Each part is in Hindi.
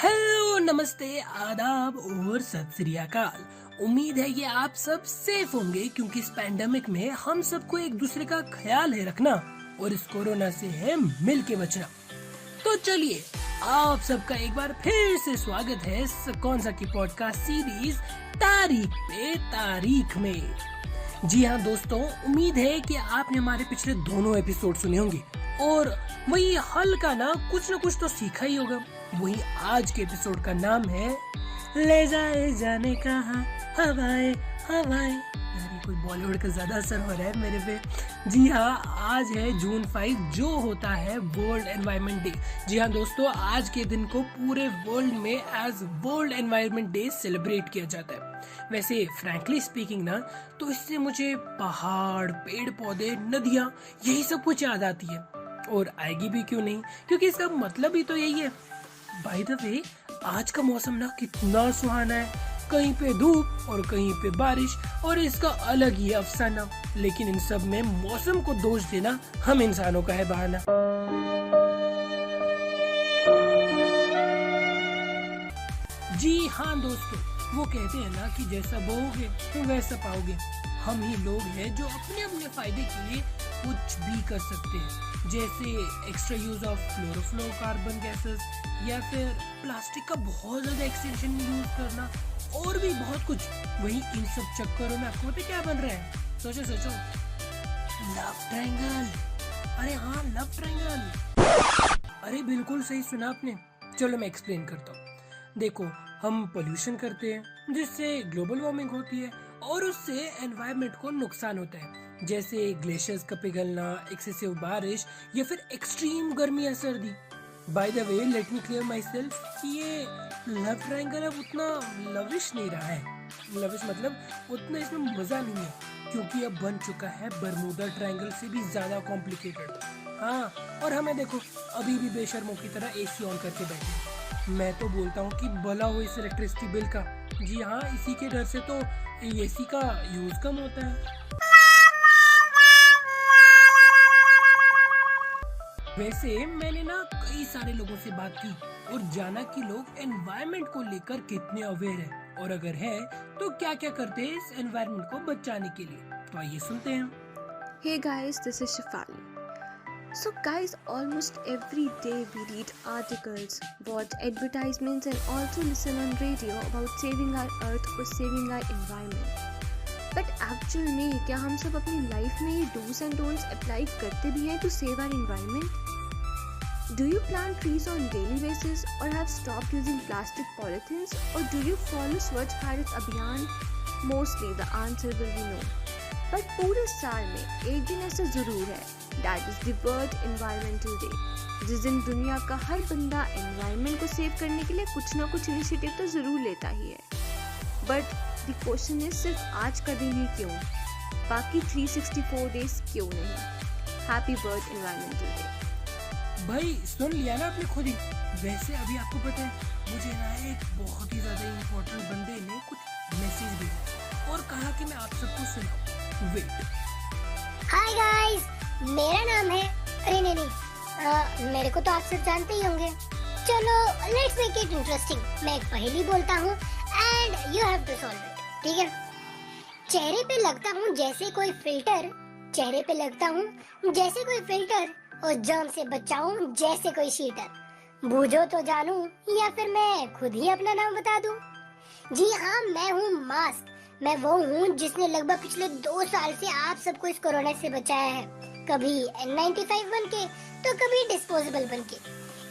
हेलो, नमस्ते, आदाब और सत श्री अकाल। उम्मीद है कि आप सब सेफ होंगे क्योंकि इस पैंडेमिक में हम सबको एक दूसरे का ख्याल है रखना और इस कोरोना से है मिल के बचना। तो चलिए, आप सबका एक बार फिर से स्वागत है कौन सा की पॉडकास्ट सीरीज तारीख पे तारीख में। जी हाँ दोस्तों, उम्मीद है कि आपने हमारे पिछले दोनों एपिसोड सुने होंगे और वही हल्का ना कुछ तो सीखा ही होगा। वही आज के एपिसोड का नाम है ले जाए जाने कहाँ हवाएं हवाएं। यार ये कोई बॉलीवुड का ज्यादा असर हो रहा है मेरे पे। जी हाँ, आज है जून 5 जो होता है वर्ल्ड एनवायरनमेंट डे। जी हाँ दोस्तों, आज के दिन को पूरे वर्ल्ड में as world environment day celebrate किया जाता है। वैसे फ्रैंकली स्पीकिंग ना, तो इससे मुझे पहाड़, पेड़ पौधे, नदियाँ यही सब कुछ याद आती है और आएगी भी क्यों नहीं, क्योंकि इसका मतलब ही तो यही है। बाय द वे, आज का मौसम ना कितना सुहाना है, कहीं पे धूप और कहीं पे बारिश और इसका अलग ही अफसाना। लेकिन इन सब में मौसम को दोष देना हम इंसानों का है बहाना। जी हाँ दोस्तों, वो कहते हैं ना कि जैसा बोओगे तो वैसा पाओगे। हम ही लोग हैं जो अपने अपने फायदे के लिए कुछ भी कर सकते हैं, जैसे extra use of chlorofluorocarbon gases या फिर प्लास्टिक का बहुत ज्यादा एक्सटेंशन यूज करना और भी बहुत कुछ। वही इन सब चक्करों में आपको पता क्या बन रहा है? सोचो लव ट्रायंगल। अरे हाँ, लव ट्रायंगल। अरे बिल्कुल सही सुना आपने। चलो मैं एक्सप्लेन करता हूँ। देखो, हम पोल्यूशन करते हैं जिससे ग्लोबल वार्मिंग होती है और उससे एनवायरनमेंट को नुकसान होता है, जैसे ग्लेशियर्स का पिघलना, एक्सेसिव बारिश या फिर एक्सट्रीम गर्मी या सर्दी। By the way, let me clear my self कि ये लव ट्रायंगल अब उतना लविश नहीं रहा है। लविश मतलब उतना इसमें मजा नहीं है, क्योंकि अब बन चुका है बर्मुदा ट्रायंगल से भी ज्यादा कॉम्प्लिकेटेड। हाँ, और हमें देखो अभी भी बेशर्मों की तरह एसी ऑन करके बैठे। मैं तो बोलता हूँ कि भला हो इस इलेक्ट्रिसिटी बिल का। जी हाँ, इसी के डर से तो एसी का यूज कम होता है। वैसे मैंने ना कई सारे लोगों से बात की और जाना कि लोग एनवायरनमेंट को लेकर कितने अवेयर हैं और अगर है तो क्या क्या करते हैं इस एनवायरनमेंट को बचाने के लिए। तो आइए सुनते हैं। Hey guys, this is Shafali. So guys, almost every day we read articles, watch advertisements and also listen on radio about saving our earth or saving our environment. But actual में क्या हम सब अपनी लाइफ में ये do's and don'ts apply करते भी हैं to save our environment? Do you plant trees on daily basis or have stopped using plastic polythenes, or do you follow Swachh Bharat Abhiyan? Mostly the answer will be no. But पूरे साल में एक दिन ऐसा जरूर है, that is the World Environmental Day, जिस दिन दुनिया का हर बंदा एनवायरनमेंट को सेव करने के लिए कुछ ना कुछ इनिशिएटिव तो जरूर लेता ही है। बट द क्वेश्चन इज, सिर्फ आज का दिन ही क्यों, बाकी 364 डेज क्यों नहीं? Happy world environmental day. भाई सुन लिया ना आपने खुद ही। वैसे अभी आपको पता है, मुझे ना एक बहुत ही ज्यादा इम्पोर्टेंट बंदे ने कुछ मैसेज भेजा और कहा कि मैं आप सबको सुनाऊं। वेट। हाय गाइस, मेरा नाम है, अरे नहीं, मेरे को तो आप सब जानते ही होंगे। चलो लेट्स मेक इट इंटरेस्टिंग। मैं एक पहेली बोलता हूँ and you have to solve it, ठीक है? चेहरे पे लगता हूँ जैसे कोई फिल्टर, चेहरे पे लगता हूँ जैसे कोई फिल्टर और जर्म से बचाऊं जैसे कोई शीटर। बूझो तो जानूं या फिर मैं खुद ही अपना नाम बता दूं? जी हाँ, मैं हूँ मास्क। मैं वो हूँ जिसने लगभग पिछले 2 साल से आप सबको इस कोरोना से बचाया है। कभी N95 बन के तो कभी डिस्पोजेबल बन के।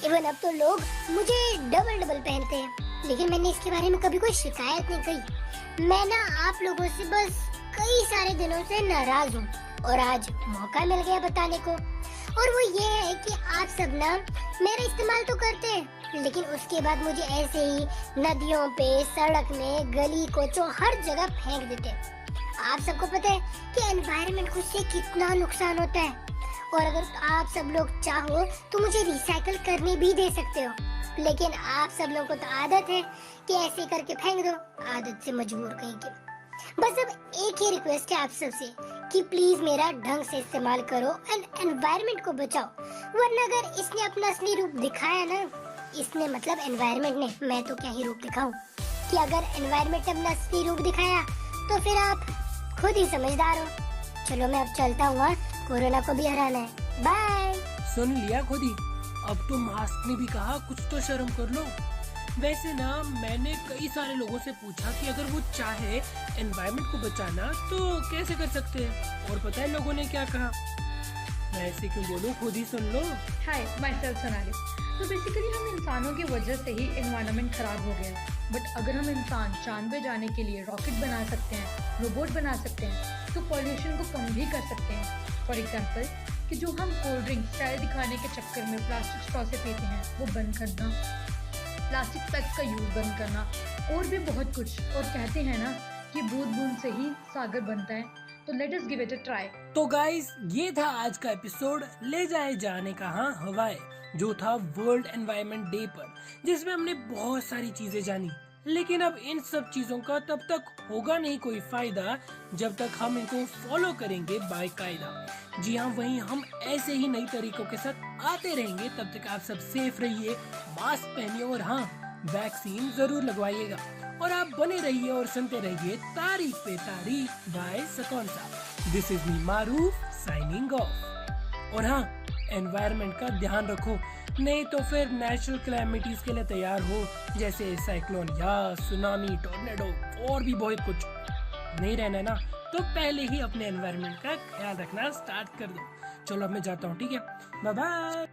इवन अब तो लोग मुझे डबल पहनते हैं, लेकिन मैंने इसके बारे में कभी कोई शिकायत नहीं कही। मैं ना आप लोगों से बस कई सारे दिनों से नाराज हूँ और आज मौका मिल गया बताने को। और वो ये है कि आप सब ना मेरा इस्तेमाल तो करते हैं, लेकिन उसके बाद मुझे ऐसे ही नदियों पे, सड़क में, गली कोचों हर जगह फेंक देते हैं। आप सबको पता है कि एनवायरनमेंट को से कितना नुकसान होता है, और अगर आप सब लोग चाहो तो मुझे रिसाइकल करने भी दे सकते हो, लेकिन आप सब लोगों को तो आदत है कि ऐसे करके फेंक दो, आदत से मजबूर कहीं के। बस अब एक ही रिक्वेस्ट है आप सबसे कि प्लीज मेरा ढंग से इस्तेमाल करो एंड एनवायरनमेंट को बचाओ, वरना अगर इसने अपना असली रूप दिखाया ना इसने मतलब एनवायरनमेंट ने, मैं तो क्या ही रूप दिखाऊं कि अगर एनवायरनमेंट ने अपना असली रूप दिखाया तो फिर आप खुद ही समझदार हो। चलो मैं अब चलता हूँ, कोरोना को भी हराना है। बाय। सुन लिया खुद ही, अब तो मास्क ने भी कहा कुछ तो शर्म कर लो। वैसे ना मैंने कई सारे लोगों से पूछा कि अगर वो चाहे एनवायरनमेंट को बचाना तो कैसे कर सकते हैं, और पता है लोगों ने क्या कहा? मैं ऐसे क्यों बोलूं, खुद ही सुन लो। हाय, माय सेल्फ सोनाली। तो बेसिकली हम इंसानों की वजह से ही एनवायरनमेंट खराब हो गया है। बट अगर हम इंसान चांद पे जाने के लिए रॉकेट बना सकते हैं, रोबोट बना सकते हैं, तो पॉल्यूशन को कम भी कर सकते हैं। फॉर एग्जाम्पल कि जो हम कोल्ड ड्रिंक स्टाइल दिखाने के चक्कर में प्लास्टिक स्ट्रॉ से पीते हैं वो बंद करना, प्लास्टिक बैग्स का यूज बंद करना, और भी बहुत कुछ। और कहते हैं ना कि बूंद बूंद से ही सागर बनता है, तो let us give it a try. तो गाइस ये था आज का एपिसोड ले जाए जाने कहाँ हवाएं, जो था वर्ल्ड एनवायरनमेंट डे पर, जिसमें हमने बहुत सारी चीजें जानी। लेकिन अब इन सब चीजों का तब तक होगा नहीं कोई फायदा जब तक हम इनको फॉलो करेंगे बाकायदा। जी हाँ, वहीं हम ऐसे ही नई तरीकों के साथ आते रहेंगे। तब तक आप सब सेफ रहिए, मास्क पहनिए, और हाँ, वैक्सीन जरूर लगवाइएगा। और आप बने रहिए और सुनते रहिए तारीफ पे तारीफ बाय सकौंसा। This is me Maroof signing off. और हाँ, एनवायरनमेंट का ध्यान रखो, नहीं तो फिर नेचुरल कैलेमिटीज के लिए तैयार हो, जैसे साइक्लोन या सुनामी, टोर्नेडो और भी बहुत कुछ। नहीं रहना ना, तो पहले ही अपने एनवायरनमेंट का ख्याल रखना स्टार्ट कर दो। चलो अब मैं जाता हूँ, ठीक है? Bye bye.